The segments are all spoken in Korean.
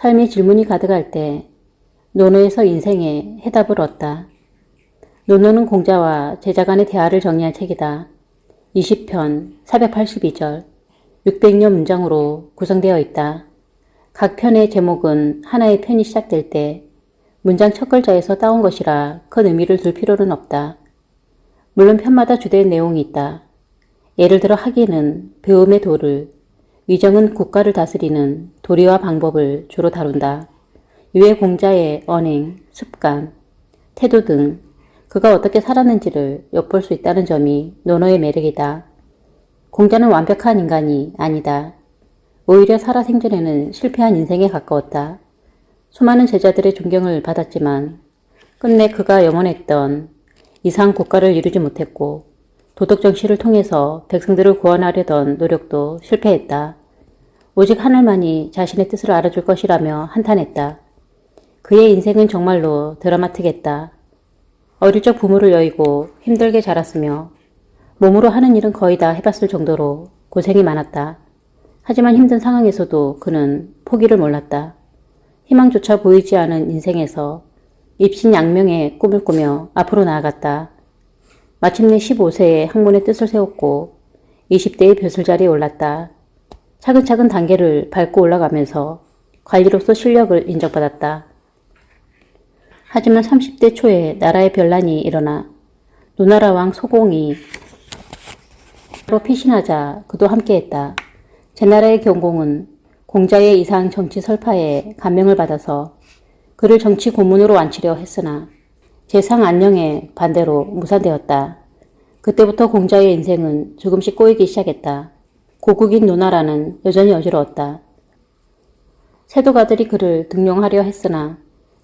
삶의 질문이 가득할 때 논어에서 인생의 해답을 얻다. 논어는 공자와 제자 간의 대화를 정리한 책이다. 20편 482절 600여 문장으로 구성되어 있다. 각 편의 제목은 하나의 편이 시작될 때 문장 첫 글자에서 따온 것이라 큰 의미를 둘 필요는 없다. 물론 편마다 주된 내용이 있다. 예를 들어 학위는 배움의 도를, 위정은 국가를 다스리는 도리와 방법을 주로 다룬다. 이외 공자의 언행, 습관, 태도 등 그가 어떻게 살았는지를 엿볼 수 있다는 점이 논어의 매력이다. 공자는 완벽한 인간이 아니다. 오히려 살아생전에는 실패한 인생에 가까웠다. 수많은 제자들의 존경을 받았지만 끝내 그가 염원했던 이상 국가를 이루지 못했고 도덕 정치를 통해서 백성들을 구원하려던 노력도 실패했다. 오직 하늘만이 자신의 뜻을 알아줄 것이라며 한탄했다. 그의 인생은 정말로 드라마틱했다. 어릴 적 부모를 여의고 힘들게 자랐으며 몸으로 하는 일은 거의 다 해봤을 정도로 고생이 많았다. 하지만 힘든 상황에서도 그는 포기를 몰랐다. 희망조차 보이지 않은 인생에서 입신양명의 꿈을 꾸며 앞으로 나아갔다. 마침내 15세에 학문의 뜻을 세웠고 20대의 벼슬자리에 올랐다. 차근차근 단계를 밟고 올라가면서 관리로서 실력을 인정받았다. 하지만 30대 초에 나라의 변란이 일어나 노나라 왕 소공이 로 피신하자 그도 함께했다. 제나라의 경공은 공자의 이상 정치 설파에 감명을 받아서 그를 정치 고문으로 앉히려 했으나 재상 안녕의 반대로 무산되었다. 그때부터 공자의 인생은 조금씩 꼬이기 시작했다. 고국인 노나라는 여전히 어지러웠다. 세도가들이 그를 등용하려 했으나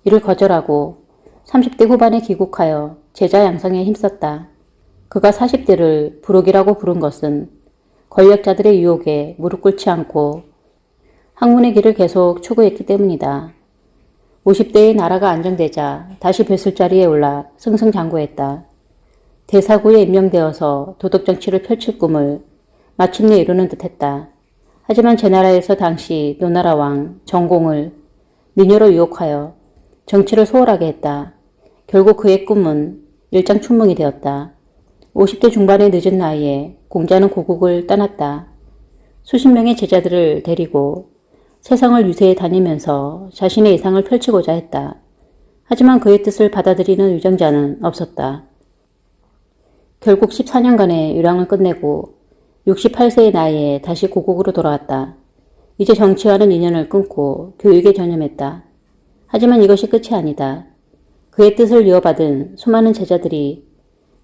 이를 거절하고 30대 후반에 귀국하여 제자 양성에 힘썼다. 그가 40대를 부록이라고 부른 것은 권력자들의 유혹에 무릎 꿇지 않고 학문의 길을 계속 추구했기 때문이다. 50대의 나라가 안정되자 다시 벼슬자리에 올라 승승장구했다. 대사구에 임명되어서 도덕정치를 펼칠 꿈을 마침내 이루는 듯했다. 하지만 제나라에서 당시 노나라 왕 정공을 미녀로 유혹하여 정치를 소홀하게 했다. 결국 그의 꿈은 일장춘몽이 되었다. 50대 중반의 늦은 나이에 공자는 고국을 떠났다. 수십 명의 제자들을 데리고 세상을 유세해 다니면서 자신의 이상을 펼치고자 했다. 하지만 그의 뜻을 받아들이는 위정자는 없었다. 결국 14년간의 유랑을 끝내고 68세의 나이에 다시 고국으로 돌아왔다. 이제 정치와는 인연을 끊고 교육에 전념했다. 하지만 이것이 끝이 아니다. 그의 뜻을 이어받은 수많은 제자들이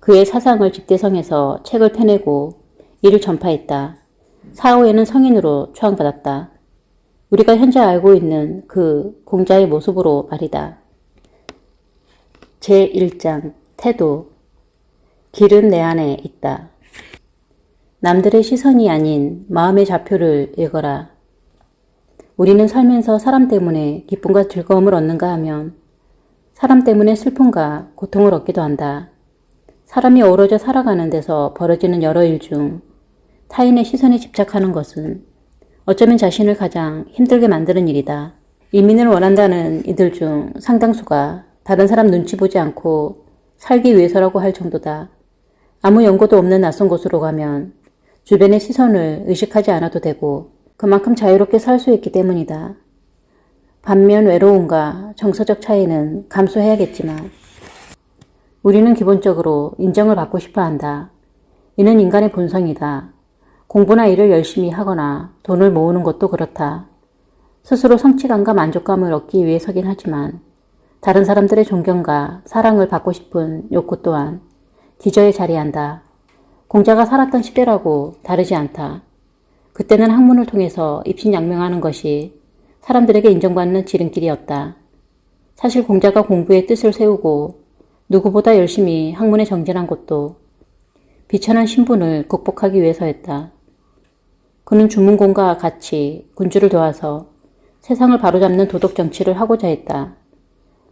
그의 사상을 집대성해서 책을 펴내고 이를 전파했다. 사후에는 성인으로 추앙받았다. 우리가 현재 알고 있는 그 공자의 모습으로 말이다. 제1장 태도. 길은 내 안에 있다. 남들의 시선이 아닌 마음의 좌표를 읽어라. 우리는 살면서 사람 때문에 기쁨과 즐거움을 얻는가 하면 사람 때문에 슬픔과 고통을 얻기도 한다. 사람이 어우러져 살아가는 데서 벌어지는 여러 일 중 타인의 시선에 집착하는 것은 어쩌면 자신을 가장 힘들게 만드는 일이다. 이민을 원한다는 이들 중 상당수가 다른 사람 눈치 보지 않고 살기 위해서라고 할 정도다. 아무 연고도 없는 낯선 곳으로 가면 주변의 시선을 의식하지 않아도 되고 그만큼 자유롭게 살 수 있기 때문이다. 반면 외로움과 정서적 차이는 감수해야겠지만 우리는 기본적으로 인정을 받고 싶어 한다. 이는 인간의 본성이다. 공부나 일을 열심히 하거나 돈을 모으는 것도 그렇다. 스스로 성취감과 만족감을 얻기 위해서긴 하지만 다른 사람들의 존경과 사랑을 받고 싶은 욕구 또한 기저에 자리한다. 공자가 살았던 시대라고 다르지 않다. 그때는 학문을 통해서 입신양명하는 것이 사람들에게 인정받는 지름길이었다. 사실 공자가 공부의 뜻을 세우고 누구보다 열심히 학문에 정진한 것도 비천한 신분을 극복하기 위해서였다. 그는 주문공과 같이 군주를 도와서 세상을 바로잡는 도덕 정치를 하고자 했다.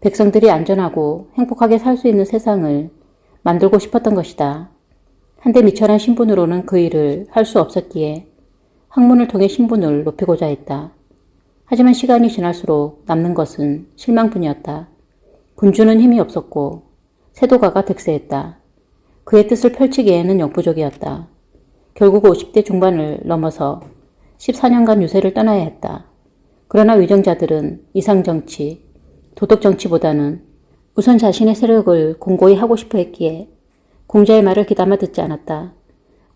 백성들이 안전하고 행복하게 살 수 있는 세상을 만들고 싶었던 것이다. 한데 미천한 신분으로는 그 일을 할 수 없었기에 학문을 통해 신분을 높이고자 했다. 하지만 시간이 지날수록 남는 것은 실망뿐이었다. 군주는 힘이 없었고 세도가가 득세했다. 그의 뜻을 펼치기에는 역부족이었다. 결국 50대 중반을 넘어서 14년간 유세를 떠나야 했다. 그러나 위정자들은 이상정치, 도덕정치보다는 우선 자신의 세력을 공고히 하고 싶어 했기에 공자의 말을 귀담아 듣지 않았다.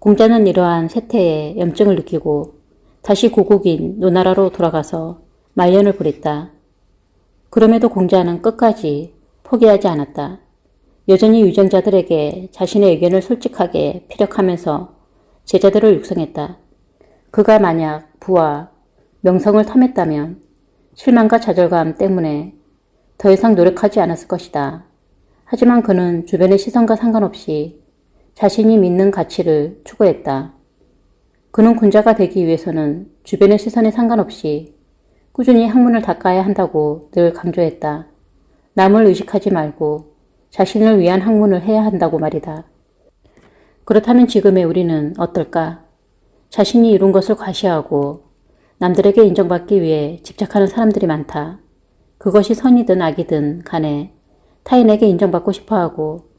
공자는 이러한 세태에 염증을 느끼고 다시 고국인 노나라로 돌아가서 말년을 보냈다. 그럼에도 공자는 끝까지 포기하지 않았다. 여전히 위정자들에게 자신의 의견을 솔직하게 피력하면서 제자들을 육성했다. 그가 만약 부와 명성을 탐했다면 실망과 좌절감 때문에 더 이상 노력하지 않았을 것이다. 하지만 그는 주변의 시선과 상관없이 자신이 믿는 가치를 추구했다. 그는 군자가 되기 위해서는 주변의 시선에 상관없이 꾸준히 학문을 닦아야 한다고 늘 강조했다. 남을 의식하지 말고 자신을 위한 학문을 해야 한다고 말이다. 그렇다면 지금의 우리는 어떨까? 자신이 이룬 것을 과시하고 남들에게 인정받기 위해 집착하는 사람들이 많다. 그것이 선이든 악이든 간에 타인에게 인정받고 싶어하고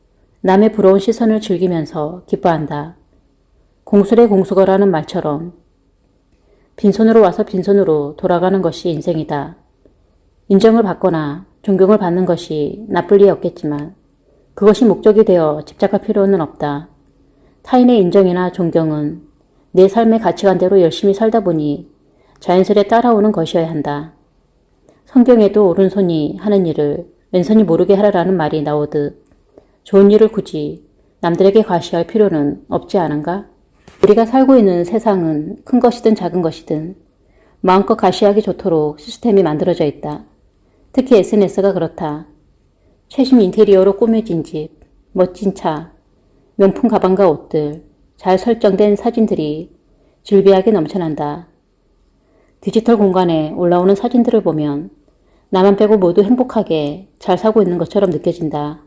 남의 부러운 시선을 즐기면서 기뻐한다. 공술의 공수거라는 말처럼 빈손으로 와서 빈손으로 돌아가는 것이 인생이다. 인정을 받거나 존경을 받는 것이 나쁠 리 없겠지만 그것이 목적이 되어 집착할 필요는 없다. 타인의 인정이나 존경은 내 삶의 가치관대로 열심히 살다 보니 자연스레 따라오는 것이어야 한다. 성경에도 오른손이 하는 일을 왼손이 모르게 하라라는 말이 나오듯 좋은 일을 굳이 남들에게 과시할 필요는 없지 않은가? 우리가 살고 있는 세상은 큰 것이든 작은 것이든 마음껏 과시하기 좋도록 시스템이 만들어져 있다. 특히 SNS가 그렇다. 최신 인테리어로 꾸며진 집, 멋진 차, 명품 가방과 옷들, 잘 설정된 사진들이 즐비하게 넘쳐난다. 디지털 공간에 올라오는 사진들을 보면 나만 빼고 모두 행복하게 잘 사고 있는 것처럼 느껴진다.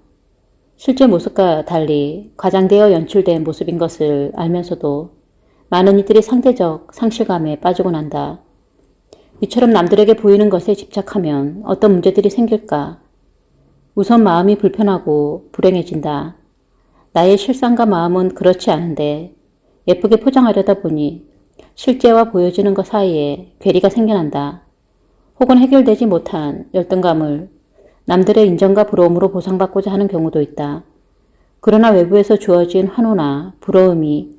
실제 모습과 달리 과장되어 연출된 모습인 것을 알면서도 많은 이들이 상대적 상실감에 빠지곤 한다. 이처럼 남들에게 보이는 것에 집착하면 어떤 문제들이 생길까? 우선 마음이 불편하고 불행해진다. 나의 실상과 마음은 그렇지 않은데 예쁘게 포장하려다 보니 실제와 보여지는 것 사이에 괴리가 생겨난다. 혹은 해결되지 못한 열등감을 남들의 인정과 부러움으로 보상받고자 하는 경우도 있다. 그러나 외부에서 주어진 환호나 부러움이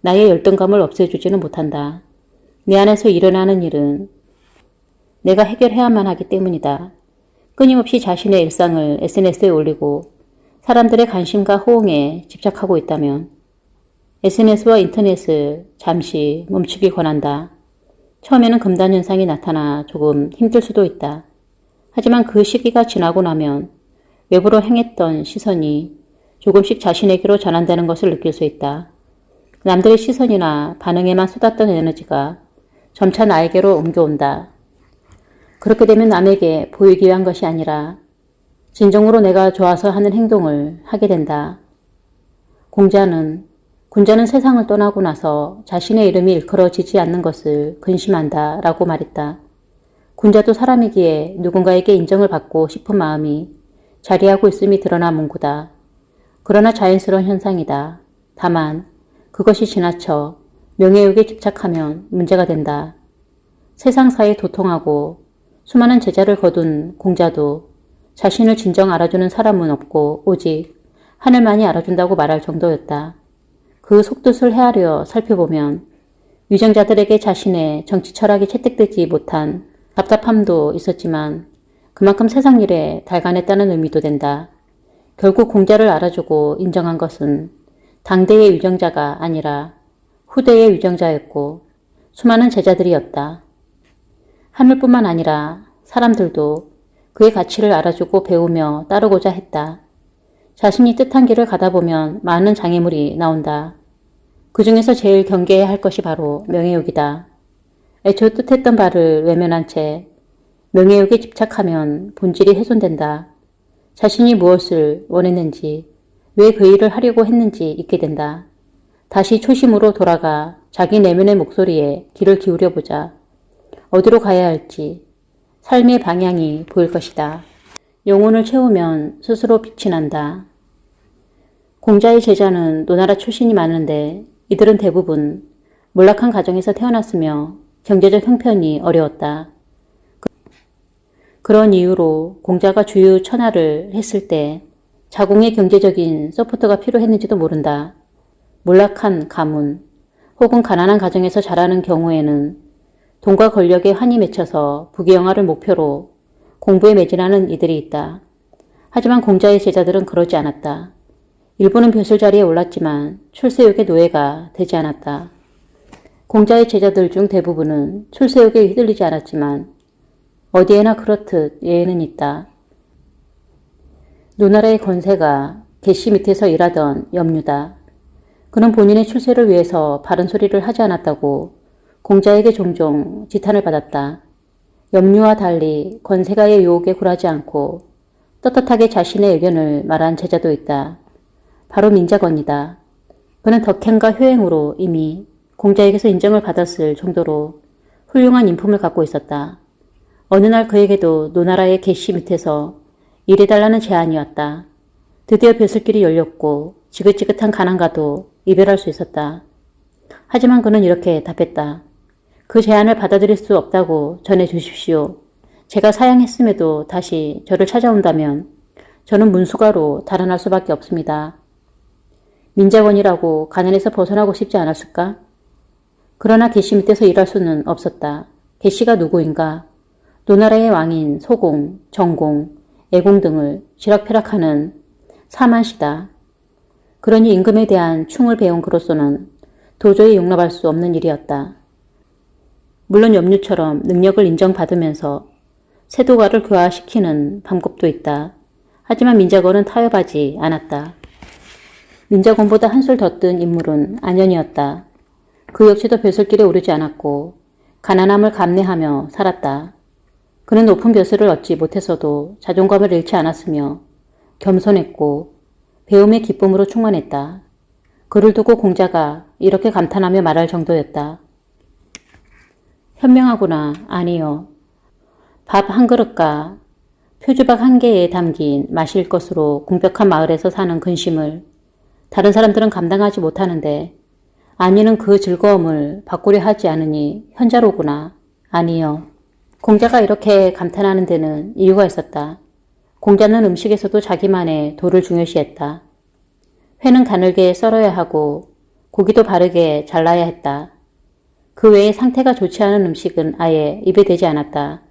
나의 열등감을 없애주지는 못한다. 내 안에서 일어나는 일은 내가 해결해야만 하기 때문이다. 끊임없이 자신의 일상을 SNS에 올리고 사람들의 관심과 호응에 집착하고 있다면 SNS와 인터넷을 잠시 멈추길 권한다. 처음에는 금단현상이 나타나 조금 힘들 수도 있다. 하지만 그 시기가 지나고 나면 외부로 향했던 시선이 조금씩 자신에게로 전환되는 것을 느낄 수 있다. 남들의 시선이나 반응에만 쏟았던 에너지가 점차 나에게로 옮겨온다. 그렇게 되면 남에게 보이기 위한 것이 아니라 진정으로 내가 좋아서 하는 행동을 하게 된다. 군자는 세상을 떠나고 나서 자신의 이름이 일컬어지지 않는 것을 근심한다 라고 말했다. 군자도 사람이기에 누군가에게 인정을 받고 싶은 마음이 자리하고 있음이 드러난 문구다. 그러나 자연스러운 현상이다. 다만 그것이 지나쳐 명예욕에 집착하면 문제가 된다. 세상사에 도통하고 수많은 제자를 거둔 공자도 자신을 진정 알아주는 사람은 없고 오직 하늘만이 알아준다고 말할 정도였다. 그 속뜻을 헤아려 살펴보면 위정자들에게 자신의 정치 철학이 채택되지 못한 답답함도 있었지만 그만큼 세상 일에 달관했다는 의미도 된다. 결국 공자를 알아주고 인정한 것은 당대의 위정자가 아니라 후대의 위정자였고 수많은 제자들이었다. 하늘뿐만 아니라 사람들도 그의 가치를 알아주고 배우며 따르고자 했다. 자신이 뜻한 길을 가다 보면 많은 장애물이 나온다. 그 중에서 제일 경계해야 할 것이 바로 명예욕이다. 애초 뜻했던 바를 외면한 채 명예욕에 집착하면 본질이 훼손된다. 자신이 무엇을 원했는지, 왜 그 일을 하려고 했는지 잊게 된다. 다시 초심으로 돌아가 자기 내면의 목소리에 귀를 기울여보자. 어디로 가야 할지, 삶의 방향이 보일 것이다. 영혼을 채우면 스스로 빛이 난다. 공자의 제자는 노나라 출신이 많은데 이들은 대부분 몰락한 가정에서 태어났으며 경제적 형편이 어려웠다. 그런 이유로 공자가 주유 천하를 했을 때 자궁의 경제적인 서포터가 필요했는지도 모른다. 몰락한 가문 혹은 가난한 가정에서 자라는 경우에는 돈과 권력에 환히 맺혀서 부귀영화를 목표로 공부에 매진하는 이들이 있다. 하지만 공자의 제자들은 그러지 않았다. 일부는 벼슬자리에 올랐지만 출세욕의 노예가 되지 않았다. 공자의 제자들 중 대부분은 출세욕에 휘둘리지 않았지만 어디에나 그렇듯 예외는 있다. 노나라의 권세가 개씨 밑에서 일하던 염류다. 그는 본인의 출세를 위해서 바른 소리를 하지 않았다고 공자에게 종종 지탄을 받았다. 염류와 달리 권세가의 유혹에 굴하지 않고 떳떳하게 자신의 의견을 말한 제자도 있다. 바로 민자건이다. 그는 덕행과 효행으로 이미 공자에게서 인정을 받았을 정도로 훌륭한 인품을 갖고 있었다. 어느 날 그에게도 노나라의 개씨 밑에서 일해달라는 제안이 왔다. 드디어 벼슬길이 열렸고 지긋지긋한 가난과도 이별할 수 있었다. 하지만 그는 이렇게 답했다. 그 제안을 받아들일 수 없다고 전해주십시오. 제가 사양했음에도 다시 저를 찾아온다면 저는 문수가로 달아날 수밖에 없습니다. 민자원이라고 가난에서 벗어나고 싶지 않았을까? 그러나 개씨 밑에서 일할 수는 없었다. 개씨가 누구인가? 노나라의 왕인 소공, 정공, 애공 등을 쥐락펴락하는 사만시다. 그러니 임금에 대한 충을 배운 그로서는 도저히 용납할 수 없는 일이었다. 물론 염류처럼 능력을 인정받으면서 세도가를 교화시키는 방법도 있다. 하지만 민자건은 타협하지 않았다. 민자건보다 한술 더 뜬 인물은 안현이었다. 그 역시도 벼슬길에 오르지 않았고 가난함을 감내하며 살았다. 그는 높은 벼슬을 얻지 못했어도 자존감을 잃지 않았으며 겸손했고 배움의 기쁨으로 충만했다. 그를 두고 공자가 이렇게 감탄하며 말할 정도였다. 현명하구나. 아니요. 밥 한 그릇과 표주박 한 개에 담긴 마실 것으로 궁벽한 마을에서 사는 근심을 다른 사람들은 감당하지 못하는데 아니는 그 즐거움을 바꾸려 하지 않으니 현자로구나. 아니요. 공자가 이렇게 감탄하는 데는 이유가 있었다. 공자는 음식에서도 자기만의 도를 중요시했다. 회는 가늘게 썰어야 하고 고기도 바르게 잘라야 했다. 그 외에 상태가 좋지 않은 음식은 아예 입에 대지 않았다.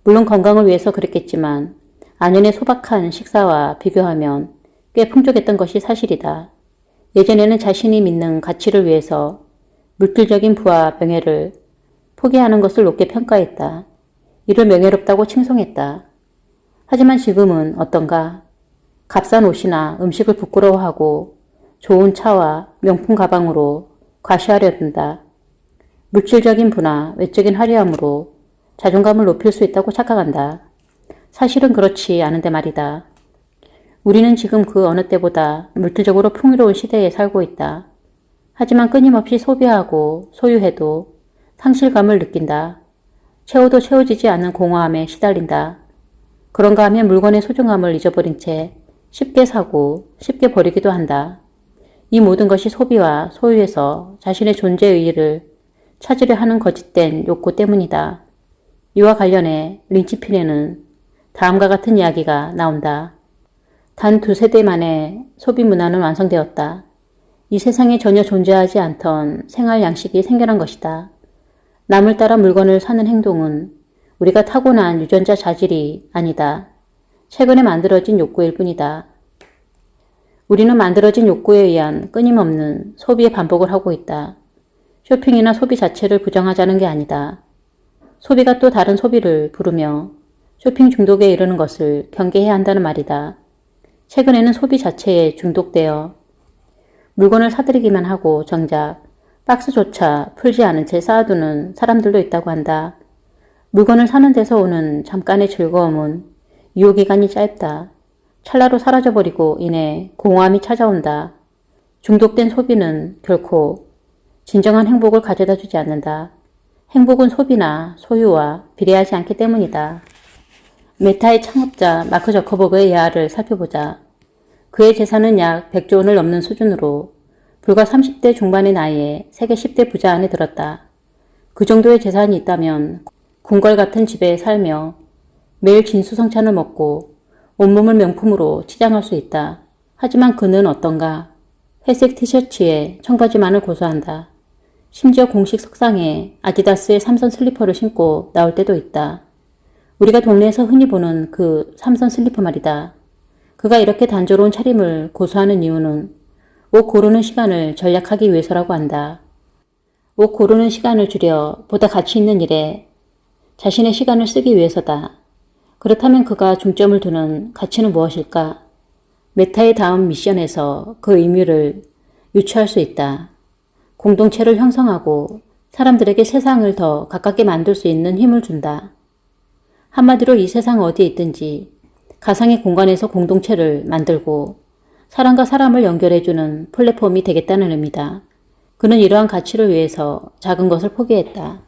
물론 건강을 위해서 그랬겠지만 안현의 소박한 식사와 비교하면 꽤 풍족했던 것이 사실이다. 예전에는 자신이 믿는 가치를 위해서 물질적인 부와 명예를 포기하는 것을 높게 평가했다. 이를 명예롭다고 칭송했다. 하지만 지금은 어떤가? 값싼 옷이나 음식을 부끄러워하고 좋은 차와 명품 가방으로 과시하려 든다. 물질적인 부나 외적인 화려함으로 자존감을 높일 수 있다고 착각한다. 사실은 그렇지 않은데 말이다. 우리는 지금 그 어느 때보다 물질적으로 풍요로운 시대에 살고 있다. 하지만 끊임없이 소비하고 소유해도 상실감을 느낀다. 채워도 채워지지 않는 공허함에 시달린다. 그런가 하면 물건의 소중함을 잊어버린 채 쉽게 사고 쉽게 버리기도 한다. 이 모든 것이 소비와 소유에서 자신의 존재 의의를 찾으려 하는 거짓된 욕구 때문이다. 이와 관련해 린치필에는 다음과 같은 이야기가 나온다. 단 2세대 만에 소비 문화는 완성되었다. 이 세상에 전혀 존재하지 않던 생활 양식이 생겨난 것이다. 남을 따라 물건을 사는 행동은 우리가 타고난 유전자 자질이 아니다. 최근에 만들어진 욕구일 뿐이다. 우리는 만들어진 욕구에 의한 끊임없는 소비의 반복을 하고 있다. 쇼핑이나 소비 자체를 부정하자는 게 아니다. 소비가 또 다른 소비를 부르며 쇼핑 중독에 이르는 것을 경계해야 한다는 말이다. 최근에는 소비 자체에 중독되어 물건을 사들이기만 하고 정작 박스조차 풀지 않은 채 쌓아두는 사람들도 있다고 한다. 물건을 사는 데서 오는 잠깐의 즐거움은 유효기간이 짧다. 찰나로 사라져버리고 이내 공허함이 찾아온다. 중독된 소비는 결코 진정한 행복을 가져다 주지 않는다. 행복은 소비나 소유와 비례하지 않기 때문이다. 메타의 창업자 마크 저커버그의 예화를 살펴보자. 그의 재산은 약 100조 원을 넘는 수준으로 불과 30대 중반의 나이에 세계 10대 부자 안에 들었다. 그 정도의 재산이 있다면 궁궐 같은 집에 살며 매일 진수성찬을 먹고 온몸을 명품으로 치장할 수 있다. 하지만 그는 어떤가? 회색 티셔츠에 청바지만을 고수한다. 심지어 공식 석상에 아디다스의 삼선 슬리퍼를 신고 나올 때도 있다. 우리가 동네에서 흔히 보는 그 삼선 슬리퍼 말이다. 그가 이렇게 단조로운 차림을 고수하는 이유는 옷 고르는 시간을 절약하기 위해서라고 한다. 옷 고르는 시간을 줄여 보다 가치 있는 일에 자신의 시간을 쓰기 위해서다. 그렇다면 그가 중점을 두는 가치는 무엇일까? 메타의 다음 미션에서 그 의미를 유추할 수 있다. 공동체를 형성하고 사람들에게 세상을 더 가깝게 만들 수 있는 힘을 준다. 한마디로 이 세상 어디에 있든지 가상의 공간에서 공동체를 만들고 사람과 사람을 연결해주는 플랫폼이 되겠다는 의미다. 그는 이러한 가치를 위해서 작은 것을 포기했다.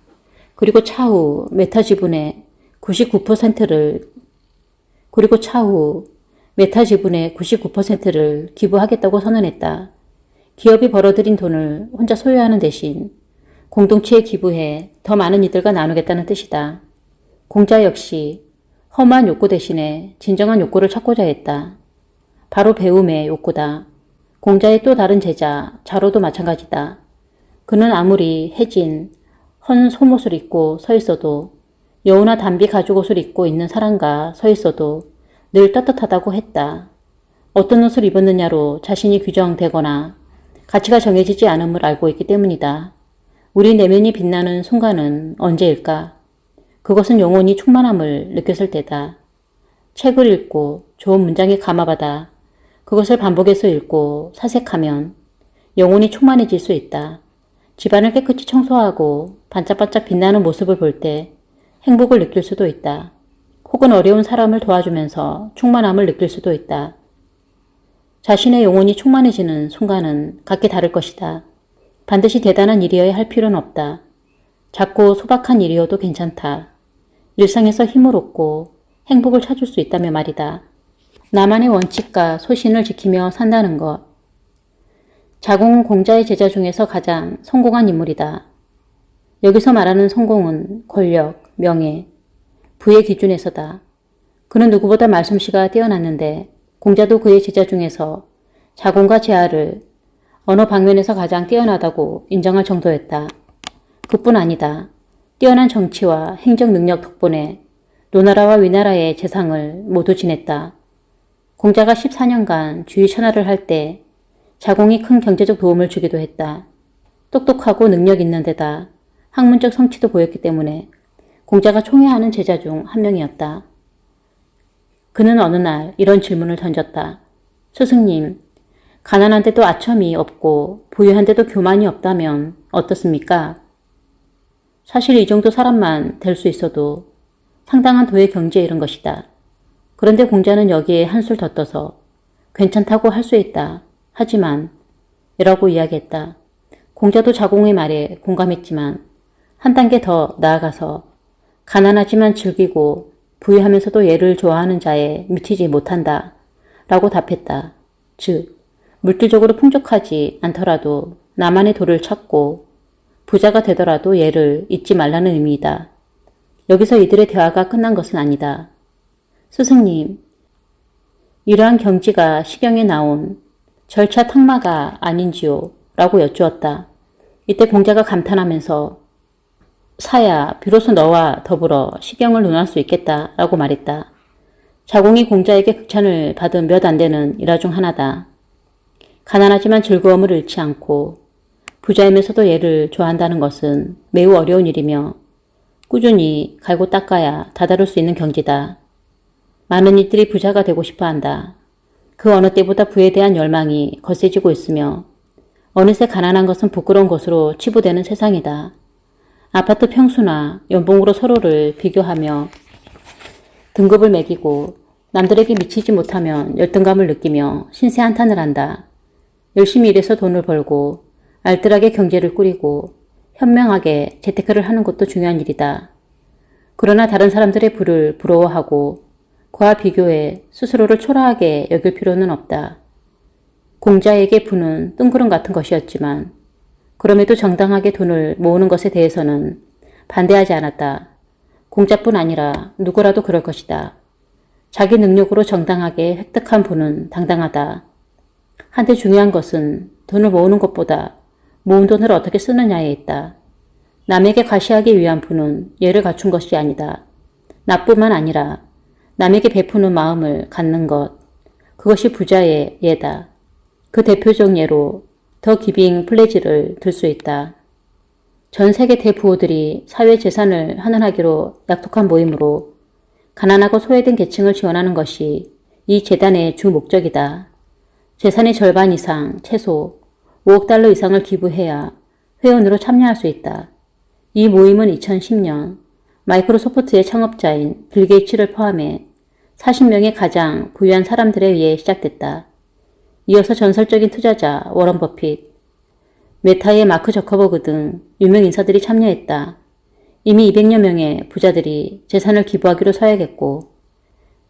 그리고 차후 메타 지분의 99%를 기부하겠다고 선언했다. 기업이 벌어들인 돈을 혼자 소유하는 대신 공동체에 기부해 더 많은 이들과 나누겠다는 뜻이다. 공자 역시 험한 욕구 대신에 진정한 욕구를 찾고자 했다. 바로 배움의 욕구다. 공자의 또 다른 제자 자로도 마찬가지다. 그는 아무리 해진 헌 속옷을 입고 서 있어도 여우나 담비 가죽 옷을 입고 있는 사람과 서 있어도 늘 떳떳하다고 했다. 어떤 옷을 입었느냐로 자신이 규정되거나 가치가 정해지지 않음을 알고 있기 때문이다. 우리 내면이 빛나는 순간은 언제일까? 그것은 영혼이 충만함을 느꼈을 때다. 책을 읽고 좋은 문장에 감화받아 그것을 반복해서 읽고 사색하면 영혼이 충만해질 수 있다. 집안을 깨끗이 청소하고 반짝반짝 빛나는 모습을 볼 때 행복을 느낄 수도 있다. 혹은 어려운 사람을 도와주면서 충만함을 느낄 수도 있다. 자신의 영혼이 충만해지는 순간은 각기 다를 것이다. 반드시 대단한 일이어야 할 필요는 없다. 작고 소박한 일이어도 괜찮다. 일상에서 힘을 얻고 행복을 찾을 수 있다며 말이다. 나만의 원칙과 소신을 지키며 산다는 것. 자공은 공자의 제자 중에서 가장 성공한 인물이다. 여기서 말하는 성공은 권력, 명예, 부의 기준에서다. 그는 누구보다 말솜씨가 뛰어났는데 공자도 그의 제자 중에서 자공과 제아를 언어 방면에서 가장 뛰어나다고 인정할 정도였다. 그뿐 아니다. 뛰어난 정치와 행정 능력 덕분에 노나라와 위나라의 재상을 모두 지냈다. 공자가 14년간 주위 천하를 할 때 자공이 큰 경제적 도움을 주기도 했다. 똑똑하고 능력 있는 데다 학문적 성취도 보였기 때문에 공자가 총애하는 제자 중 한 명이었다. 그는 어느 날 이런 질문을 던졌다. 스승님, 가난한데도 아첨이 없고 부유한데도 교만이 없다면 어떻습니까? 사실 이 정도 사람만 될 수 있어도 상당한 도의 경지에 이른 것이다. 그런데 공자는 여기에 한술 더 떠서 괜찮다고 할 수 있다. 하지만 이라고 이야기했다. 공자도 자공의 말에 공감했지만 한 단계 더 나아가서 가난하지만 즐기고 부유하면서도 얘를 좋아하는 자에 미치지 못한다 라고 답했다. 즉, 물질적으로 풍족하지 않더라도 나만의 도를 찾고 부자가 되더라도 얘를 잊지 말라는 의미이다. 여기서 이들의 대화가 끝난 것은 아니다. 스승님, 이러한 경지가 시경에 나온 절차 탁마가 아닌지요? 라고 여쭈었다. 이때 공자가 감탄하면서 사야, 비로소 너와 더불어 시경을 논할 수 있겠다 라고 말했다. 자공이 공자에게 극찬을 받은 몇 안 되는 일화 중 하나다. 가난하지만 즐거움을 잃지 않고 부자이면서도 얘를 좋아한다는 것은 매우 어려운 일이며 꾸준히 갈고 닦아야 다다를 수 있는 경지다. 많은 이들이 부자가 되고 싶어 한다. 그 어느 때보다 부에 대한 열망이 거세지고 있으며 어느새 가난한 것은 부끄러운 것으로 치부되는 세상이다. 아파트 평수나 연봉으로 서로를 비교하며 등급을 매기고 남들에게 미치지 못하면 열등감을 느끼며 신세 한탄을 한다. 열심히 일해서 돈을 벌고 알뜰하게 경제를 꾸리고 현명하게 재테크를 하는 것도 중요한 일이다. 그러나 다른 사람들의 부를 부러워하고 그와 비교해 스스로를 초라하게 여길 필요는 없다. 공자에게 부는 뜬구름 같은 것이었지만 그럼에도 정당하게 돈을 모으는 것에 대해서는 반대하지 않았다. 공자뿐 아니라 누구라도 그럴 것이다. 자기 능력으로 정당하게 획득한 부는 당당하다. 한데 중요한 것은 돈을 모으는 것보다 모은 돈을 어떻게 쓰느냐에 있다. 남에게 과시하기 위한 부는 예를 갖춘 것이 아니다. 나뿐만 아니라 남에게 베푸는 마음을 갖는 것, 그것이 부자의 예다. 그 대표적 예로 더 기빙 플래지를 들 수 있다. 전 세계 대부호들이 사회재산을 환원하기로 약속한 모임으로 가난하고 소외된 계층을 지원하는 것이 이 재단의 주 목적이다. 재산의 절반 이상, 최소 5억 달러 이상을 기부해야 회원으로 참여할 수 있다. 이 모임은 2010년 마이크로소프트의 창업자인 빌 게이츠를 포함해 40명의 가장 부유한 사람들에 의해 시작됐다. 이어서 전설적인 투자자 워런 버핏, 메타의 마크 저커버그 등 유명 인사들이 참여했다. 이미 200여 명의 부자들이 재산을 기부하기로 서약했고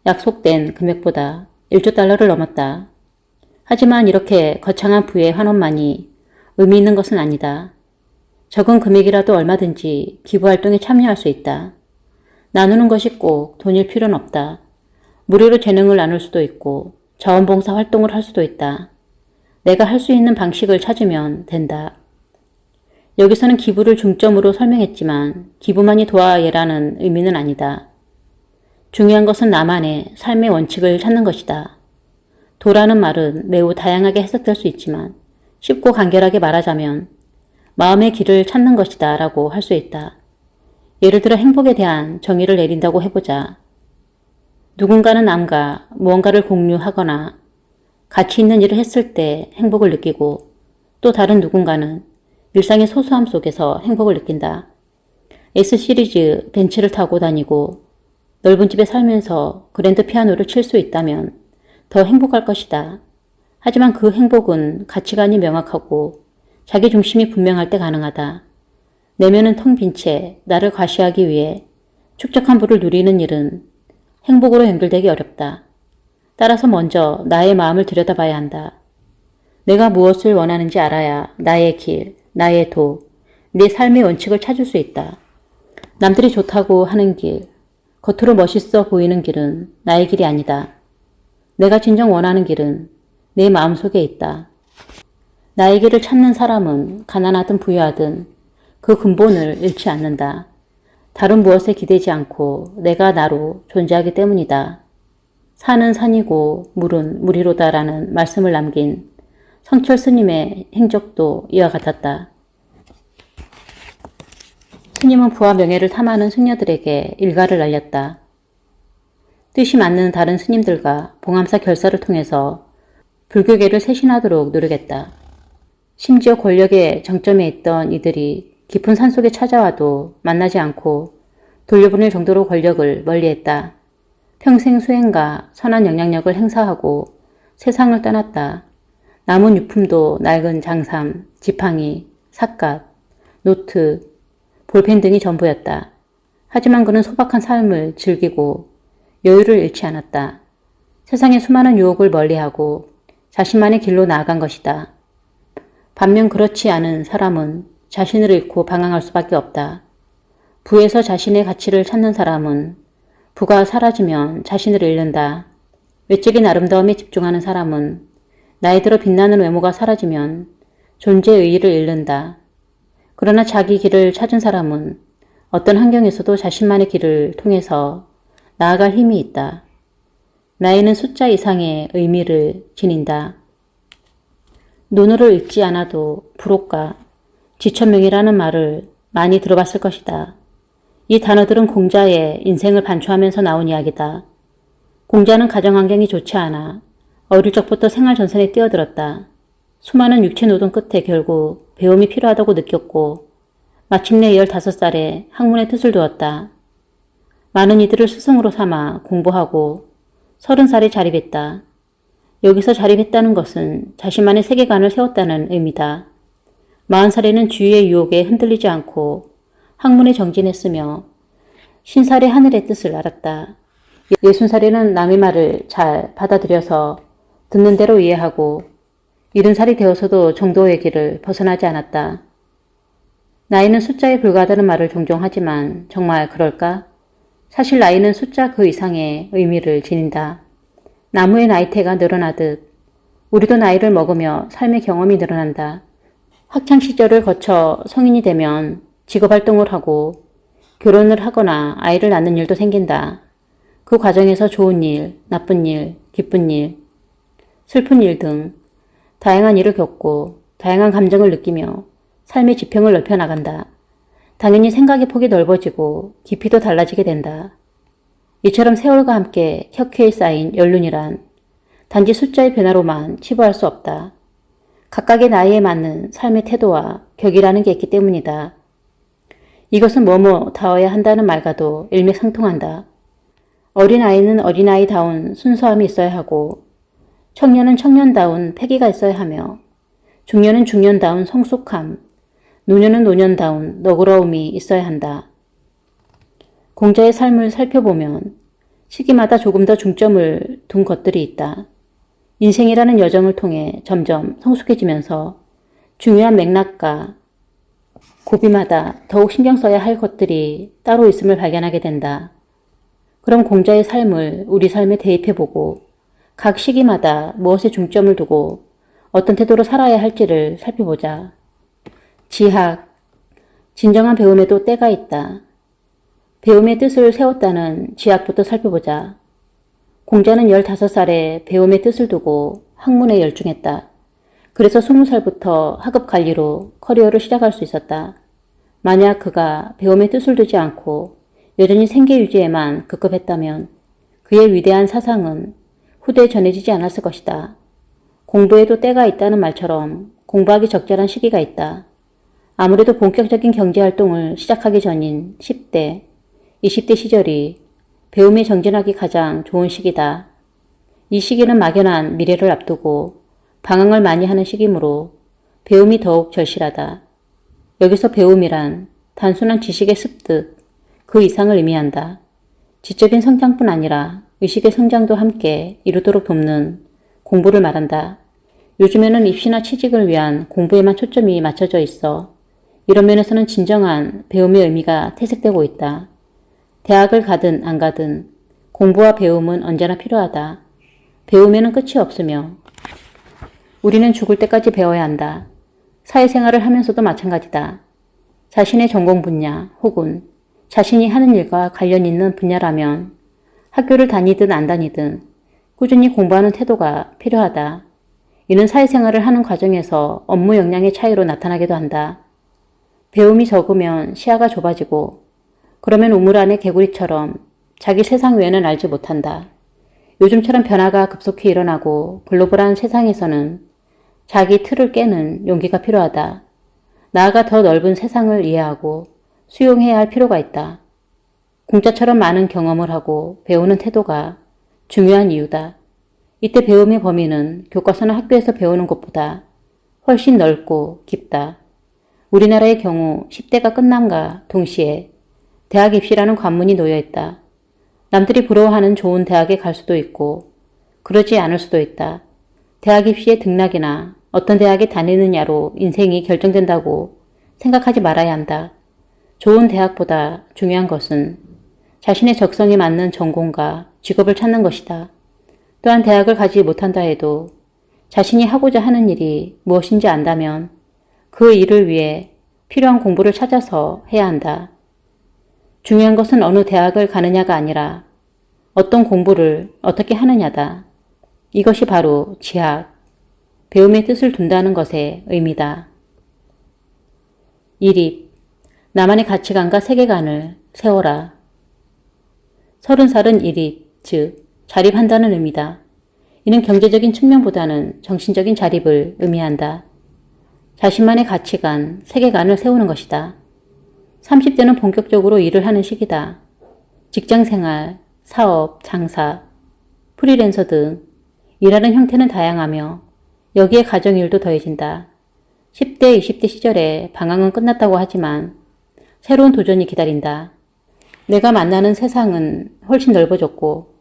약속된 금액보다 1조 달러를 넘었다. 하지만 이렇게 거창한 부의 환원만이 의미 있는 것은 아니다. 적은 금액이라도 얼마든지 기부활동에 참여할 수 있다. 나누는 것이 꼭 돈일 필요는 없다. 무료로 재능을 나눌 수도 있고 자원봉사 활동을 할 수도 있다. 내가 할 수 있는 방식을 찾으면 된다. 여기서는 기부를 중점으로 설명했지만 기부만이 도화예라는 의미는 아니다. 중요한 것은 나만의 삶의 원칙을 찾는 것이다. 도라는 말은 매우 다양하게 해석될 수 있지만 쉽고 간결하게 말하자면 마음의 길을 찾는 것이다 라고 할 수 있다. 예를 들어 행복에 대한 정의를 내린다고 해보자. 누군가는 남과 무언가를 공유하거나 가치 있는 일을 했을 때 행복을 느끼고 또 다른 누군가는 일상의 소소함 속에서 행복을 느낀다. S시리즈 벤츠를 타고 다니고 넓은 집에 살면서 그랜드 피아노를 칠 수 있다면 더 행복할 것이다. 하지만 그 행복은 가치관이 명확하고 자기 중심이 분명할 때 가능하다. 내면은 텅 빈 채 나를 과시하기 위해 축적한 부를 누리는 일은 행복으로 연결되기 어렵다. 따라서 먼저 나의 마음을 들여다봐야 한다. 내가 무엇을 원하는지 알아야 나의 길, 나의 도, 내 삶의 원칙을 찾을 수 있다. 남들이 좋다고 하는 길, 겉으로 멋있어 보이는 길은 나의 길이 아니다. 내가 진정 원하는 길은 내 마음속에 있다. 나의 길을 찾는 사람은 가난하든 부유하든 그 근본을 잃지 않는다. 다른 무엇에 기대지 않고 내가 나로 존재하기 때문이다. 산은 산이고 물은 물이로다라는 말씀을 남긴 성철 스님의 행적도 이와 같았다. 스님은 부와 명예를 탐하는 승려들에게 일가를 날렸다. 뜻이 맞는 다른 스님들과 봉암사 결사를 통해서 불교계를 쇄신하도록 노력했다. 심지어 권력의 정점에 있던 이들이 깊은 산속에 찾아와도 만나지 않고 돌려보낼 정도로 권력을 멀리했다. 평생 수행과 선한 영향력을 행사하고 세상을 떠났다. 남은 유품도 낡은 장삼, 지팡이, 삿갓, 노트, 볼펜 등이 전부였다. 하지만 그는 소박한 삶을 즐기고 여유를 잃지 않았다. 세상의 수많은 유혹을 멀리하고 자신만의 길로 나아간 것이다. 반면 그렇지 않은 사람은 자신을 잃고 방황할 수밖에 없다. 부에서 자신의 가치를 찾는 사람은 부가 사라지면 자신을 잃는다. 외적인 아름다움에 집중하는 사람은 나이 들어 빛나는 외모가 사라지면 존재의 의의를 잃는다. 그러나 자기 길을 찾은 사람은 어떤 환경에서도 자신만의 길을 통해서 나아갈 힘이 있다. 나이는 숫자 이상의 의미를 지닌다. 논어를 읽지 않아도 불옥과 지천명이라는 말을 많이 들어봤을 것이다. 이 단어들은 공자의 인생을 반추하면서 나온 이야기다. 공자는 가정환경이 좋지 않아 어릴 적부터 생활전선에 뛰어들었다. 수많은 육체노동 끝에 결국 배움이 필요하다고 느꼈고 마침내 15살에 학문의 뜻을 두었다. 많은 이들을 스승으로 삼아 공부하고 30살에 자립했다. 여기서 자립했다는 것은 자신만의 세계관을 세웠다는 의미다. 40살에는 주위의 유혹에 흔들리지 않고 학문에 정진했으며 50살에 하늘의 뜻을 알았다. 60살에는 남의 말을 잘 받아들여서 듣는 대로 이해하고 70살이 되어서도 정도의 길을 벗어나지 않았다. 나이는 숫자에 불과하다는 말을 종종 하지만 정말 그럴까? 사실 나이는 숫자 그 이상의 의미를 지닌다. 나무의 나이테가 늘어나듯 우리도 나이를 먹으며 삶의 경험이 늘어난다. 학창시절을 거쳐 성인이 되면 직업활동을 하고 결혼을 하거나 아이를 낳는 일도 생긴다. 그 과정에서 좋은 일, 나쁜 일, 기쁜 일, 슬픈 일 등 다양한 일을 겪고 다양한 감정을 느끼며 삶의 지평을 넓혀 나간다. 당연히 생각의 폭이 넓어지고 깊이도 달라지게 된다. 이처럼 세월과 함께 켜켜이 쌓인 연륜이란 단지 숫자의 변화로만 치부할 수 없다. 각각의 나이에 맞는 삶의 태도와 격이라는 게 있기 때문이다. 이것은 뭐뭐다워야 한다는 말과도 일맥상통한다. 어린아이는 어린아이다운 순수함이 있어야 하고 청년은 청년다운 패기가 있어야 하며 중년은 중년다운 성숙함, 노년은 노년다운 너그러움이 있어야 한다. 공자의 삶을 살펴보면 시기마다 조금 더 중점을 둔 것들이 있다. 인생이라는 여정을 통해 점점 성숙해지면서 중요한 맥락과 고비마다 더욱 신경 써야 할 것들이 따로 있음을 발견하게 된다. 그럼 공자의 삶을 우리 삶에 대입해보고 각 시기마다 무엇에 중점을 두고 어떤 태도로 살아야 할지를 살펴보자. 지학, 진정한 배움에도 때가 있다. 배움의 뜻을 세웠다는 지학부터 살펴보자. 공자는 15살에 배움의 뜻을 두고 학문에 열중했다. 그래서 20살부터 학업 관리로 커리어를 시작할 수 있었다. 만약 그가 배움의 뜻을 두지 않고 여전히 생계 유지에만 급급했다면 그의 위대한 사상은 후대에 전해지지 않았을 것이다. 공부에도 때가 있다는 말처럼 공부하기 적절한 시기가 있다. 아무래도 본격적인 경제활동을 시작하기 전인 10대, 20대 시절이 배움에 정진하기 가장 좋은 시기다. 이 시기는 막연한 미래를 앞두고 방황을 많이 하는 시기이므로 배움이 더욱 절실하다. 여기서 배움이란 단순한 지식의 습득, 그 이상을 의미한다. 지적인 성장뿐 아니라 의식의 성장도 함께 이루도록 돕는 공부를 말한다. 요즘에는 입시나 취직을 위한 공부에만 초점이 맞춰져 있어 이런 면에서는 진정한 배움의 의미가 퇴색되고 있다. 대학을 가든 안 가든 공부와 배움은 언제나 필요하다. 배움에는 끝이 없으며 우리는 죽을 때까지 배워야 한다. 사회생활을 하면서도 마찬가지다. 자신의 전공 분야 혹은 자신이 하는 일과 관련 있는 분야라면 학교를 다니든 안 다니든 꾸준히 공부하는 태도가 필요하다. 이는 사회생활을 하는 과정에서 업무 역량의 차이로 나타나기도 한다. 배움이 적으면 시야가 좁아지고 그러면 우물 안의 개구리처럼 자기 세상 외에는 알지 못한다. 요즘처럼 변화가 급속히 일어나고 글로벌한 세상에서는 자기 틀을 깨는 용기가 필요하다. 나아가 더 넓은 세상을 이해하고 수용해야 할 필요가 있다. 공자처럼 많은 경험을 하고 배우는 태도가 중요한 이유다. 이때 배움의 범위는 교과서나 학교에서 배우는 것보다 훨씬 넓고 깊다. 우리나라의 경우 10대가 끝남과 동시에 대학 입시라는 관문이 놓여있다. 남들이 부러워하는 좋은 대학에 갈 수도 있고 그러지 않을 수도 있다. 대학 입시의 등락이나 어떤 대학에 다니느냐로 인생이 결정된다고 생각하지 말아야 한다. 좋은 대학보다 중요한 것은 자신의 적성에 맞는 전공과 직업을 찾는 것이다. 또한 대학을 가지 못한다 해도 자신이 하고자 하는 일이 무엇인지 안다면 그 일을 위해 필요한 공부를 찾아서 해야 한다. 중요한 것은 어느 대학을 가느냐가 아니라 어떤 공부를 어떻게 하느냐다. 이것이 바로 지학, 배움의 뜻을 둔다는 것의 의미다. 1입, 나만의 가치관과 세계관을 세워라. 30살은 1입, 즉 자립한다는 의미다. 이는 경제적인 측면보다는 정신적인 자립을 의미한다. 자신만의 가치관, 세계관을 세우는 것이다. 30대는 본격적으로 일을 하는 시기다. 직장생활, 사업, 장사, 프리랜서 등 일하는 형태는 다양하며 여기에 가정일도 더해진다. 10대, 20대 시절에 방황은 끝났다고 하지만 새로운 도전이 기다린다. 내가 만나는 세상은 훨씬 넓어졌고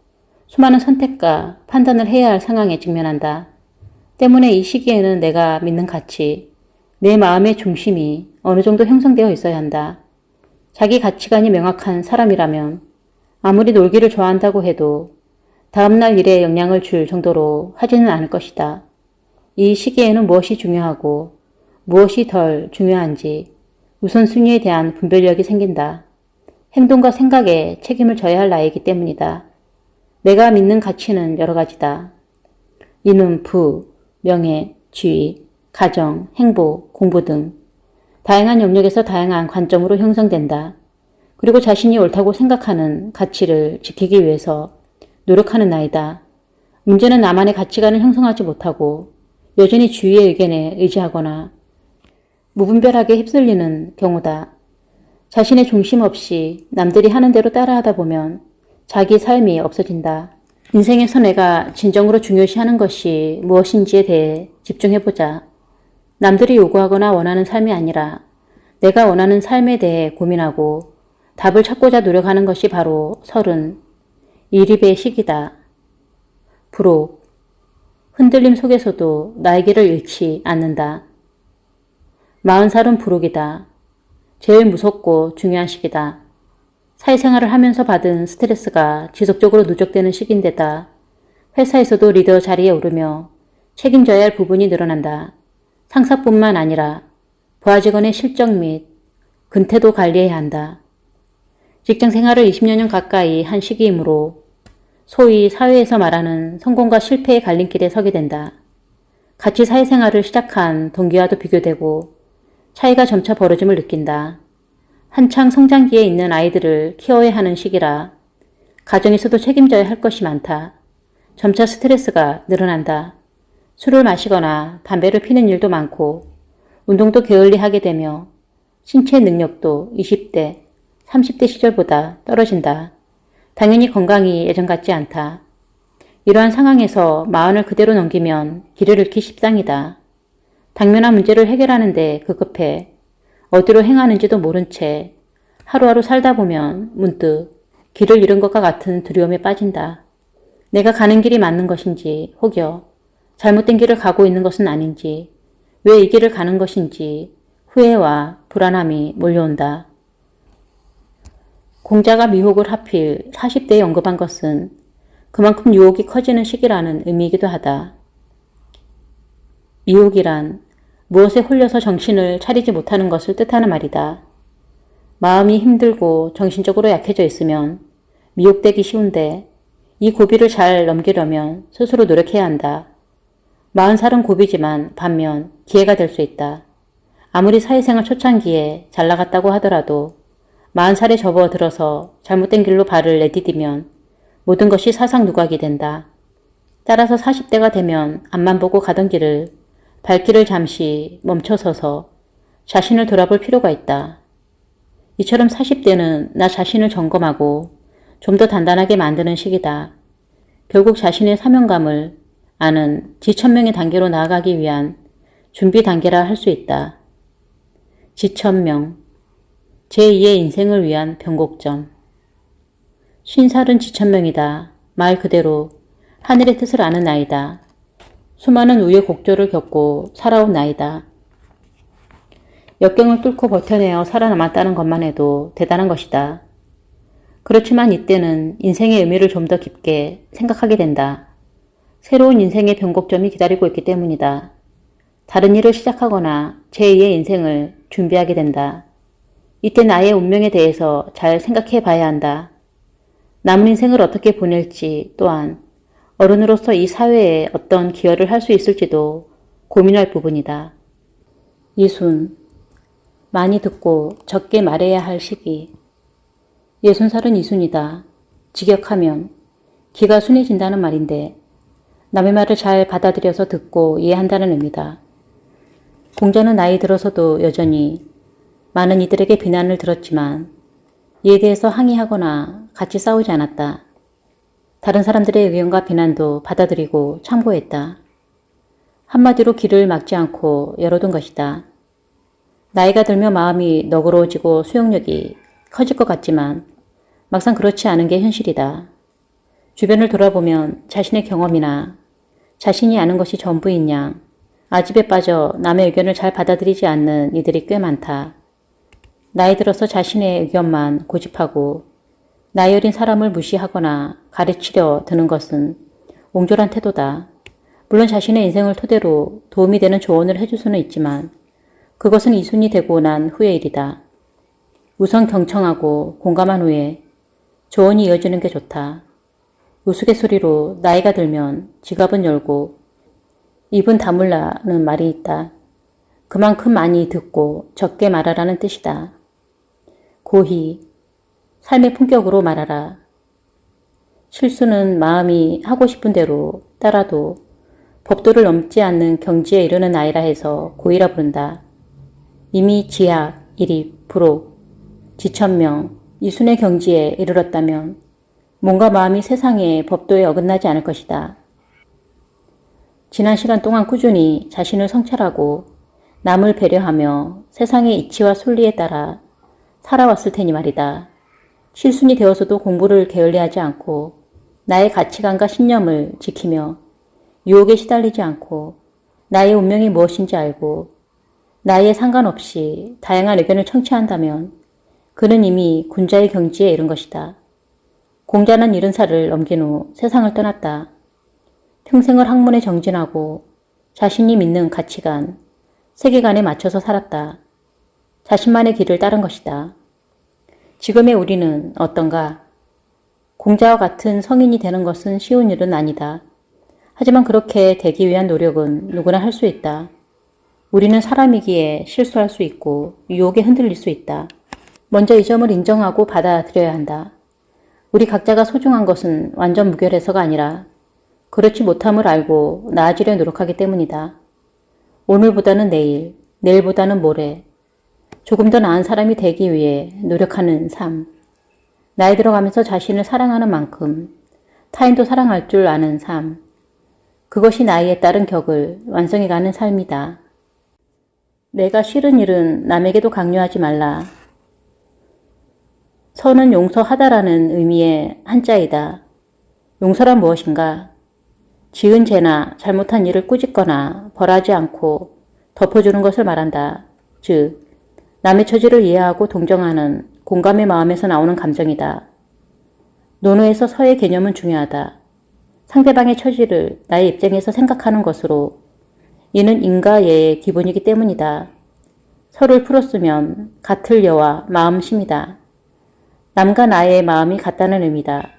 수많은 선택과 판단을 해야 할 상황에 직면한다. 때문에 이 시기에는 내가 믿는 가치, 내 마음의 중심이 어느 정도 형성되어 있어야 한다. 자기 가치관이 명확한 사람이라면 아무리 놀기를 좋아한다고 해도 다음날 일에 영향을 줄 정도로 하지는 않을 것이다. 이 시기에는 무엇이 중요하고 무엇이 덜 중요한지 우선순위에 대한 분별력이 생긴다. 행동과 생각에 책임을 져야 할 나이기 때문이다. 내가 믿는 가치는 여러 가지다. 이는 부, 명예, 지위, 가정, 행복, 공부 등 다양한 영역에서 다양한 관점으로 형성된다. 그리고 자신이 옳다고 생각하는 가치를 지키기 위해서 노력하는 나이다. 문제는 나만의 가치관을 형성하지 못하고 여전히 주위의 의견에 의지하거나 무분별하게 휩쓸리는 경우다. 자신의 중심 없이 남들이 하는 대로 따라하다 보면 자기 삶이 없어진다. 인생에서 내가 진정으로 중요시하는 것이 무엇인지에 대해 집중해보자. 남들이 요구하거나 원하는 삶이 아니라 내가 원하는 삶에 대해 고민하고 답을 찾고자 노력하는 것이 바로 30, 이립의 시기다. 부록, 흔들림 속에서도 나의 길을 잃지 않는다. 40살은 부록이다. 제일 무섭고 중요한 시기다. 사회생활을 하면서 받은 스트레스가 지속적으로 누적되는 시기인데다 회사에서도 리더 자리에 오르며 책임져야 할 부분이 늘어난다. 상사뿐만 아니라 부하 직원의 실적 및 근태도 관리해야 한다. 직장 생활을 20여 년 가까이 한 시기이므로 소위 사회에서 말하는 성공과 실패의 갈림길에 서게 된다. 같이 사회생활을 시작한 동기와도 비교되고 차이가 점차 벌어짐을 느낀다. 한창 성장기에 있는 아이들을 키워야 하는 시기라 가정에서도 책임져야 할 것이 많다. 점차 스트레스가 늘어난다. 술을 마시거나 담배를 피는 일도 많고 운동도 게을리하게 되며 신체 능력도 20대, 30대 시절보다 떨어진다. 당연히 건강이 예전 같지 않다. 이러한 상황에서 마흔을 그대로 넘기면 길을 잃기 십상이다. 당면한 문제를 해결하는데 급급해 어디로 행하는지도 모른 채 하루하루 살다 보면 문득 길을 잃은 것과 같은 두려움에 빠진다. 내가 가는 길이 맞는 것인지 혹여 잘못된 길을 가고 있는 것은 아닌지 왜 이 길을 가는 것인지 후회와 불안함이 몰려온다. 공자가 미혹을 하필 40대에 언급한 것은 그만큼 유혹이 커지는 시기라는 의미이기도 하다. 미혹이란 무엇에 홀려서 정신을 차리지 못하는 것을 뜻하는 말이다. 마음이 힘들고 정신적으로 약해져 있으면 미혹되기 쉬운데 이 고비를 잘 넘기려면 스스로 노력해야 한다. 40살은 고비지만 반면 기회가 될 수 있다. 아무리 사회생활 초창기에 잘 나갔다고 하더라도 40살에 접어들어서 잘못된 길로 발을 내디디면 모든 것이 사상누각이 된다. 따라서 40대가 되면 앞만 보고 가던 길을 발길을 잠시 멈춰서서 자신을 돌아볼 필요가 있다. 이처럼 40대는 나 자신을 점검하고 좀 더 단단하게 만드는 시기다. 결국 자신의 사명감을 아는 지천명의 단계로 나아가기 위한 준비 단계라 할 수 있다. 지천명, 제2의 인생을 위한 변곡점. 50살은 지천명이다. 말 그대로 하늘의 뜻을 아는 나이다. 수많은 우여곡절을 겪고 살아온 나이다. 역경을 뚫고 버텨내어 살아남았다는 것만 해도 대단한 것이다. 그렇지만 이때는 인생의 의미를 좀 더 깊게 생각하게 된다. 새로운 인생의 변곡점이 기다리고 있기 때문이다. 다른 일을 시작하거나 제2의 인생을 준비하게 된다. 이때 나의 운명에 대해서 잘 생각해 봐야 한다. 남은 인생을 어떻게 보낼지 또한 어른으로서 이 사회에 어떤 기여를 할 수 있을지도 고민할 부분이다. 이순, 많이 듣고 적게 말해야 할 시기. 60살은 이순이다. 직역하면 기가 순해진다는 말인데 남의 말을 잘 받아들여서 듣고 이해한다는 의미다. 공자는 나이 들어서도 여전히 많은 이들에게 비난을 들었지만 이에 대해서 항의하거나 같이 싸우지 않았다. 다른 사람들의 의견과 비난도 받아들이고 참고했다. 한마디로 길을 막지 않고 열어둔 것이다. 나이가 들며 마음이 너그러워지고 수용력이 커질 것 같지만 막상 그렇지 않은 게 현실이다. 주변을 돌아보면 자신의 경험이나 자신이 아는 것이 전부인 양 아집에 빠져 남의 의견을 잘 받아들이지 않는 이들이 꽤 많다. 나이 들어서 자신의 의견만 고집하고 나이 어린 사람을 무시하거나 가르치려 드는 것은 옹졸한 태도다. 물론 자신의 인생을 토대로 도움이 되는 조언을 해줄 수는 있지만 그것은 이순이 되고 난 후의 일이다. 우선 경청하고 공감한 후에 조언이 이어지는 게 좋다. 우스갯소리로 나이가 들면 지갑은 열고 입은 다물라는 말이 있다. 그만큼 많이 듣고 적게 말하라는 뜻이다. 고히 삶의 품격으로 말하라. 실수는 마음이 하고 싶은 대로 따라도 법도를 넘지 않는 경지에 이르는 나이라 해서 고의라 부른다. 이미 지학, 일입, 부록, 지천명, 이순의 경지에 이르렀다면 몸과 마음이 세상의 법도에 어긋나지 않을 것이다. 지난 시간 동안 꾸준히 자신을 성찰하고 남을 배려하며 세상의 이치와 순리에 따라 살아왔을 테니 말이다. 실순이 되어서도 공부를 게을리하지 않고 나의 가치관과 신념을 지키며 유혹에 시달리지 않고 나의 운명이 무엇인지 알고 나이에 상관없이 다양한 의견을 청취한다면 그는 이미 군자의 경지에 이른 것이다. 공자는 70살을 넘긴 후 세상을 떠났다. 평생을 학문에 정진하고 자신이 믿는 가치관, 세계관에 맞춰서 살았다. 자신만의 길을 따른 것이다. 지금의 우리는 어떤가? 공자와 같은 성인이 되는 것은 쉬운 일은 아니다. 하지만 그렇게 되기 위한 노력은 누구나 할 수 있다. 우리는 사람이기에 실수할 수 있고 유혹에 흔들릴 수 있다. 먼저 이 점을 인정하고 받아들여야 한다. 우리 각자가 소중한 것은 완전 무결해서가 아니라 그렇지 못함을 알고 나아지려 노력하기 때문이다. 오늘보다는 내일, 내일보다는 모레, 조금 더 나은 사람이 되기 위해 노력하는 삶. 나이 들어가면서 자신을 사랑하는 만큼 타인도 사랑할 줄 아는 삶. 그것이 나이에 따른 격을 완성해가는 삶이다. 내가 싫은 일은 남에게도 강요하지 말라. 선은 용서하다라는 의미의 한자이다. 용서란 무엇인가? 지은 죄나 잘못한 일을 꾸짖거나 벌하지 않고 덮어주는 것을 말한다. 즉, 남의 처지를 이해하고 동정하는 공감의 마음에서 나오는 감정이다. 논어에서 서의 개념은 중요하다. 상대방의 처지를 나의 입장에서 생각하는 것으로 이는 인과예의 기본이기 때문이다. 서를 풀었으면 같을 여와 마음심이다. 남과 나의 마음이 같다는 의미다.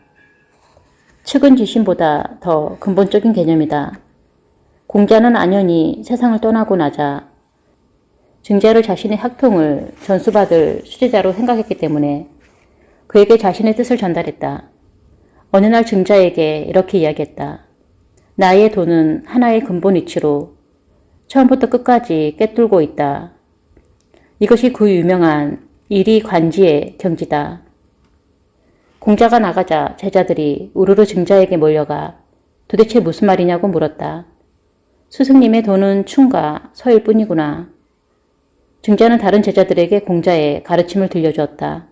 측은지심보다 더 근본적인 개념이다. 공자는 안연히 세상을 떠나고 나자 증자를 자신의 학통을 전수받을 수제자로 생각했기 때문에 그에게 자신의 뜻을 전달했다. 어느 날 증자에게 이렇게 이야기했다. 나의 돈은 하나의 근본 이치로 처음부터 끝까지 꿰뚫고 있다. 이것이 그 유명한 이리관지의 경지다. 공자가 나가자 제자들이 우르르 증자에게 몰려가 도대체 무슨 말이냐고 물었다. 스승님의 돈은 충과 서일 뿐이구나. 증자는 다른 제자들에게 공자의 가르침을 들려주었다.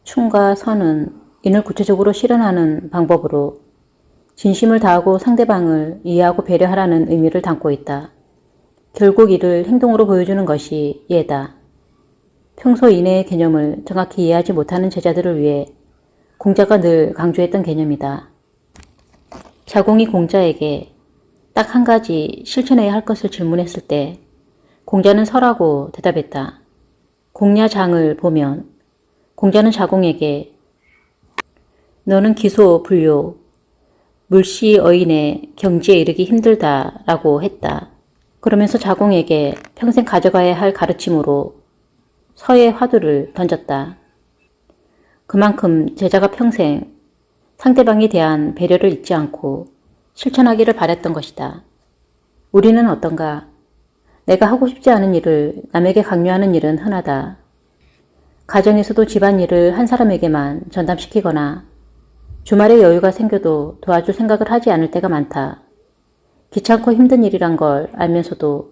충과 서는 인을 구체적으로 실현하는 방법으로 진심을 다하고 상대방을 이해하고 배려하라는 의미를 담고 있다. 결국 이를 행동으로 보여주는 것이 예다. 평소 인의 개념을 정확히 이해하지 못하는 제자들을 위해 공자가 늘 강조했던 개념이다. 자공이 공자에게 딱 한 가지 실천해야 할 것을 질문했을 때 공자는 서라고 대답했다. 공야장을 보면 공자는 자공에게 너는 기소, 불료, 물시어인의 경지에 이르기 힘들다라고 했다. 그러면서 자공에게 평생 가져가야 할 가르침으로 서의 화두를 던졌다. 그만큼 제자가 평생 상대방에 대한 배려를 잊지 않고 실천하기를 바랬던 것이다. 우리는 어떤가? 내가 하고 싶지 않은 일을 남에게 강요하는 일은 흔하다. 가정에서도 집안일을 한 사람에게만 전담시키거나 주말에 여유가 생겨도 도와줄 생각을 하지 않을 때가 많다. 귀찮고 힘든 일이란 걸 알면서도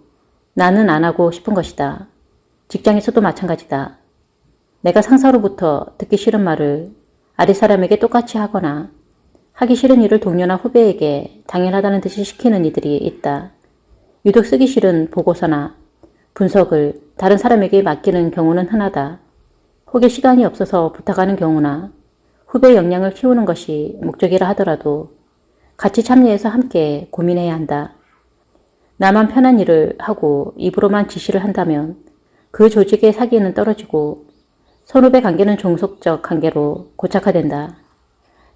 나는 안 하고 싶은 것이다. 직장에서도 마찬가지다. 내가 상사로부터 듣기 싫은 말을 아랫 사람에게 똑같이 하거나 하기 싫은 일을 동료나 후배에게 당연하다는 듯이 시키는 이들이 있다. 유독 쓰기 싫은 보고서나 분석을 다른 사람에게 맡기는 경우는 흔하다. 혹여 시간이 없어서 부탁하는 경우나 후배 역량을 키우는 것이 목적이라 하더라도 같이 참여해서 함께 고민해야 한다. 나만 편한 일을 하고 입으로만 지시를 한다면 그 조직의 사기는 떨어지고 선후배 관계는 종속적 관계로 고착화된다.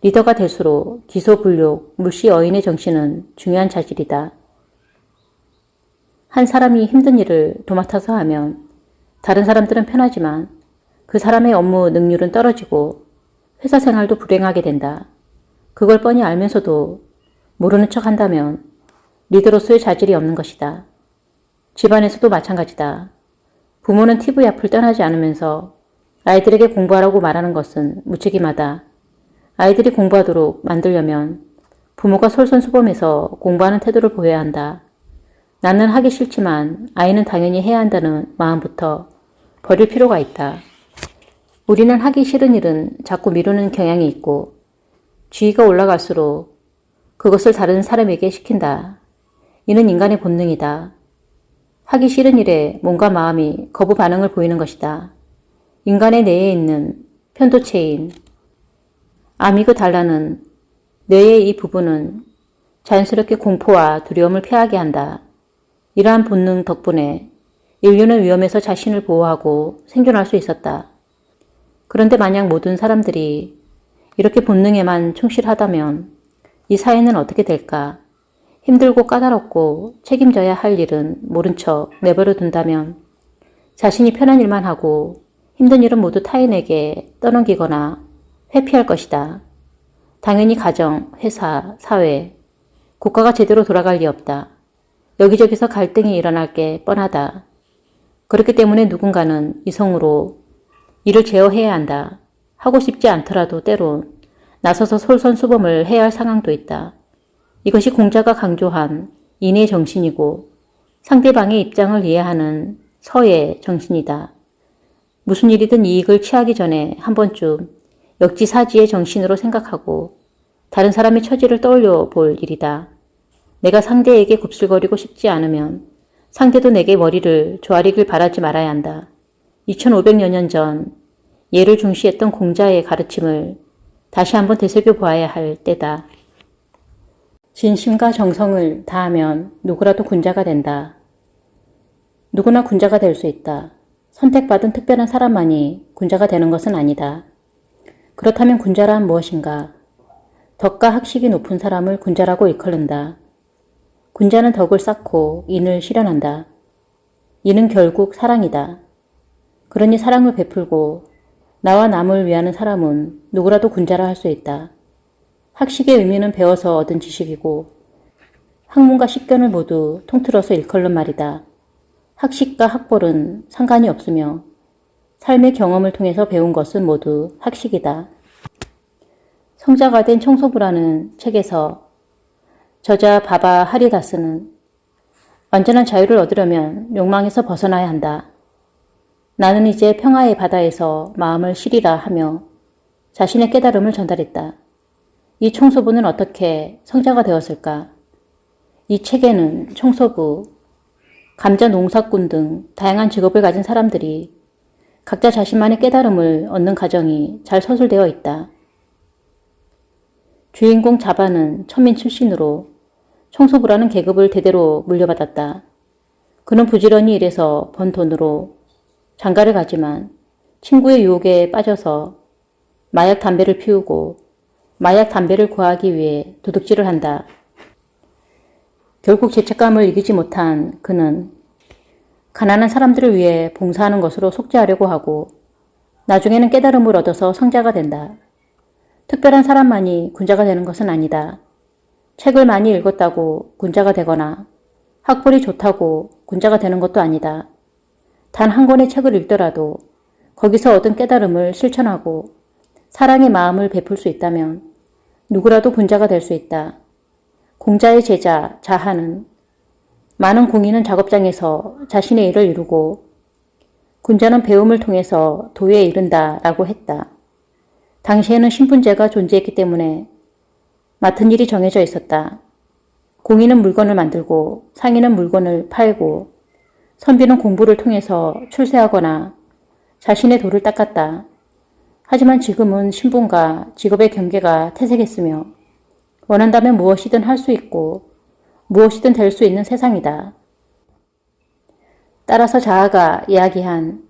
리더가 될수록 기소불욕, 물시어인의 정신은 중요한 자질이다. 한 사람이 힘든 일을 도맡아서 하면 다른 사람들은 편하지만 그 사람의 업무 능률은 떨어지고 회사 생활도 불행하게 된다. 그걸 뻔히 알면서도 모르는 척 한다면 리더로서의 자질이 없는 것이다. 집안에서도 마찬가지다. 부모는 TV 앞을 떠나지 않으면서 아이들에게 공부하라고 말하는 것은 무책임하다. 아이들이 공부하도록 만들려면 부모가 솔선수범해서 공부하는 태도를 보여야 한다. 나는 하기 싫지만 아이는 당연히 해야 한다는 마음부터 버릴 필요가 있다. 우리는 하기 싫은 일은 자꾸 미루는 경향이 있고 지위가 올라갈수록 그것을 다른 사람에게 시킨다. 이는 인간의 본능이다. 하기 싫은 일에 몸과 마음이 거부 반응을 보이는 것이다. 인간의 뇌에 있는 편도체인 아미그달라는 뇌의 이 부분은 자연스럽게 공포와 두려움을 피하게 한다. 이러한 본능 덕분에 인류는 위험에서 자신을 보호하고 생존할 수 있었다. 그런데 만약 모든 사람들이 이렇게 본능에만 충실하다면 이 사회는 어떻게 될까? 힘들고 까다롭고 책임져야 할 일은 모른 척 내버려 둔다면 자신이 편한 일만 하고 힘든 일은 모두 타인에게 떠넘기거나 회피할 것이다. 당연히 가정, 회사, 사회, 국가가 제대로 돌아갈 리 없다. 여기저기서 갈등이 일어날 게 뻔하다. 그렇기 때문에 누군가는 이성으로 이를 제어해야 한다. 하고 싶지 않더라도 때론 나서서 솔선수범을 해야 할 상황도 있다. 이것이 공자가 강조한 인의 정신이고 상대방의 입장을 이해하는 서의 정신이다. 무슨 일이든 이익을 취하기 전에 한 번쯤 역지사지의 정신으로 생각하고 다른 사람의 처지를 떠올려 볼 일이다. 내가 상대에게 곱슬거리고 싶지 않으면 상대도 내게 머리를 조아리길 바라지 말아야 한다. 2500여 년 전 예를 중시했던 공자의 가르침을 다시 한번 되새겨 보아야 할 때다. 진심과 정성을 다하면 누구라도 군자가 된다. 누구나 군자가 될 수 있다. 선택받은 특별한 사람만이 군자가 되는 것은 아니다. 그렇다면 군자란 무엇인가? 덕과 학식이 높은 사람을 군자라고 일컬는다. 군자는 덕을 쌓고 인을 실현한다. 이는 결국 사랑이다. 그러니 사랑을 베풀고 나와 남을 위하는 사람은 누구라도 군자라 할 수 있다. 학식의 의미는 배워서 얻은 지식이고 학문과 식견을 모두 통틀어서 일컬는 말이다. 학식과 학벌은 상관이 없으며 삶의 경험을 통해서 배운 것은 모두 학식이다. 성자가 된 청소부라는 책에서 저자 바바 하리다스는 완전한 자유를 얻으려면 욕망에서 벗어나야 한다. 나는 이제 평화의 바다에서 마음을 쉬리라 하며 자신의 깨달음을 전달했다. 이 청소부는 어떻게 성자가 되었을까? 이 책에는 청소부, 감자 농사꾼 등 다양한 직업을 가진 사람들이 각자 자신만의 깨달음을 얻는 과정이 잘 서술되어 있다. 주인공 자바는 천민 출신으로 청소부라는 계급을 대대로 물려받았다. 그는 부지런히 일해서 번 돈으로 장가를 가지만 친구의 유혹에 빠져서 마약 담배를 피우고 마약 담배를 구하기 위해 도둑질을 한다. 결국 죄책감을 이기지 못한 그는 가난한 사람들을 위해 봉사하는 것으로 속죄하려고 하고 나중에는 깨달음을 얻어서 성자가 된다. 특별한 사람만이 군자가 되는 것은 아니다. 책을 많이 읽었다고 군자가 되거나 학벌이 좋다고 군자가 되는 것도 아니다. 단 한 권의 책을 읽더라도 거기서 얻은 깨달음을 실천하고 사랑의 마음을 베풀 수 있다면 누구라도 군자가 될 수 있다. 공자의 제자 자하는 많은 공인은 작업장에서 자신의 일을 이루고 군자는 배움을 통해서 도에 이른다 라고 했다. 당시에는 신분제가 존재했기 때문에 맡은 일이 정해져 있었다. 공인은 물건을 만들고 상인은 물건을 팔고 선비는 공부를 통해서 출세하거나 자신의 도를 닦았다. 하지만 지금은 신분과 직업의 경계가 퇴색했으며 원한다면 무엇이든 할 수 있고 무엇이든 될 수 있는 세상이다. 따라서 자아가 이야기한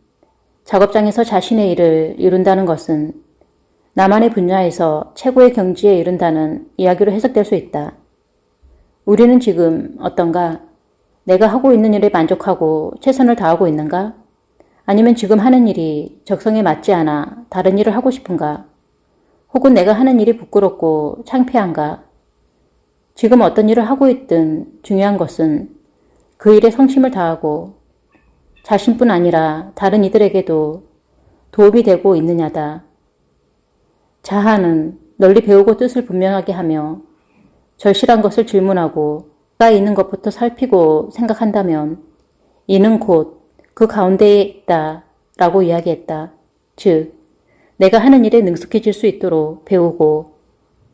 작업장에서 자신의 일을 이룬다는 것은 나만의 분야에서 최고의 경지에 이른다는 이야기로 해석될 수 있다. 우리는 지금 어떤가? 내가 하고 있는 일에 만족하고 최선을 다하고 있는가? 아니면 지금 하는 일이 적성에 맞지 않아 다른 일을 하고 싶은가? 혹은 내가 하는 일이 부끄럽고 창피한가? 지금 어떤 일을 하고 있든 중요한 것은 그 일에 성심을 다하고 자신뿐 아니라 다른 이들에게도 도움이 되고 있느냐다. 자하는 널리 배우고 뜻을 분명하게 하며 절실한 것을 질문하고 가까이 있는 것부터 살피고 생각한다면 이는 곧 그 가운데에 있다 라고 이야기했다. 즉, 내가 하는 일에 능숙해질 수 있도록 배우고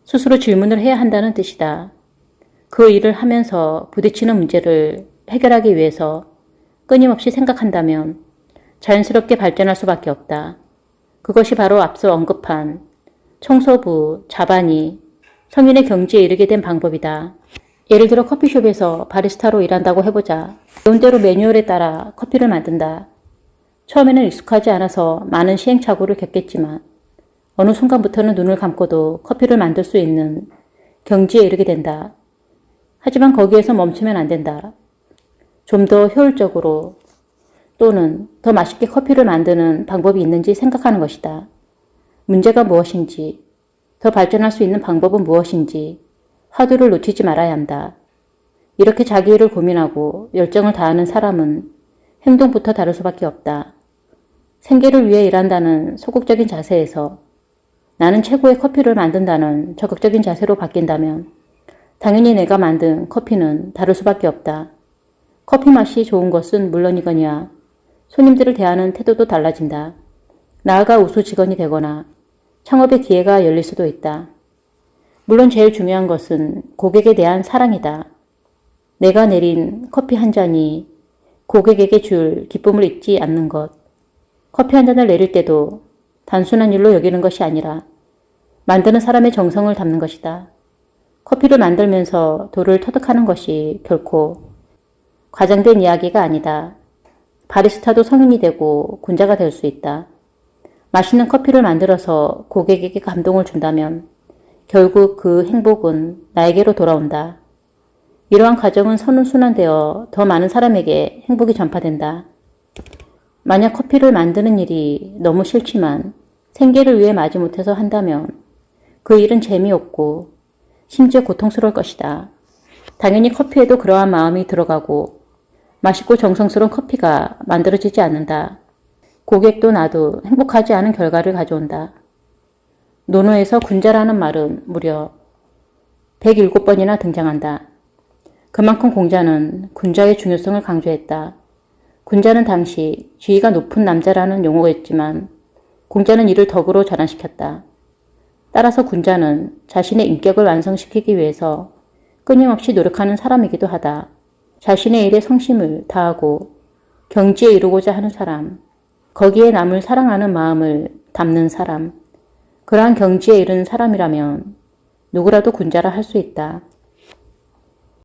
스스로 질문을 해야 한다는 뜻이다. 그 일을 하면서 부딪히는 문제를 해결하기 위해서 끊임없이 생각한다면 자연스럽게 발전할 수밖에 없다. 그것이 바로 앞서 언급한 청소부, 자반이 성인의 경지에 이르게 된 방법이다. 예를 들어 커피숍에서 바리스타로 일한다고 해보자. 배운 대로 매뉴얼에 따라 커피를 만든다. 처음에는 익숙하지 않아서 많은 시행착오를 겪겠지만 어느 순간부터는 눈을 감고도 커피를 만들 수 있는 경지에 이르게 된다. 하지만 거기에서 멈추면 안 된다. 좀 더 효율적으로 또는 더 맛있게 커피를 만드는 방법이 있는지 생각하는 것이다. 문제가 무엇인지, 더 발전할 수 있는 방법은 무엇인지 화두를 놓치지 말아야 한다. 이렇게 자기 일을 고민하고 열정을 다하는 사람은 행동부터 다를 수밖에 없다. 생계를 위해 일한다는 소극적인 자세에서 나는 최고의 커피를 만든다는 적극적인 자세로 바뀐다면 당연히 내가 만든 커피는 다를 수밖에 없다. 커피 맛이 좋은 것은 물론이거니와 손님들을 대하는 태도도 달라진다. 나아가 우수 직원이 되거나 창업의 기회가 열릴 수도 있다. 물론 제일 중요한 것은 고객에 대한 사랑이다. 내가 내린 커피 한 잔이 고객에게 줄 기쁨을 잊지 않는 것. 커피 한 잔을 내릴 때도 단순한 일로 여기는 것이 아니라 만드는 사람의 정성을 담는 것이다. 커피를 만들면서 도를 터득하는 것이 결코 과장된 이야기가 아니다. 바리스타도 성인이 되고 군자가 될 수 있다. 맛있는 커피를 만들어서 고객에게 감동을 준다면 결국 그 행복은 나에게로 돌아온다. 이러한 과정은 선순환되어 더 많은 사람에게 행복이 전파된다. 만약 커피를 만드는 일이 너무 싫지만 생계를 위해 마지못해서 한다면 그 일은 재미없고 심지어 고통스러울 것이다. 당연히 커피에도 그러한 마음이 들어가고 맛있고 정성스러운 커피가 만들어지지 않는다. 고객도 나도 행복하지 않은 결과를 가져온다. 논어에서 군자라는 말은 무려 107번이나 등장한다. 그만큼 공자는 군자의 중요성을 강조했다. 군자는 당시 지위가 높은 남자라는 용어였지만 공자는 이를 덕으로 전환시켰다. 따라서 군자는 자신의 인격을 완성시키기 위해서 끊임없이 노력하는 사람이기도 하다. 자신의 일에 성심을 다하고 경지에 이루고자 하는 사람, 거기에 남을 사랑하는 마음을 담는 사람, 그러한 경지에 이르는 사람이라면 누구라도 군자라 할 수 있다.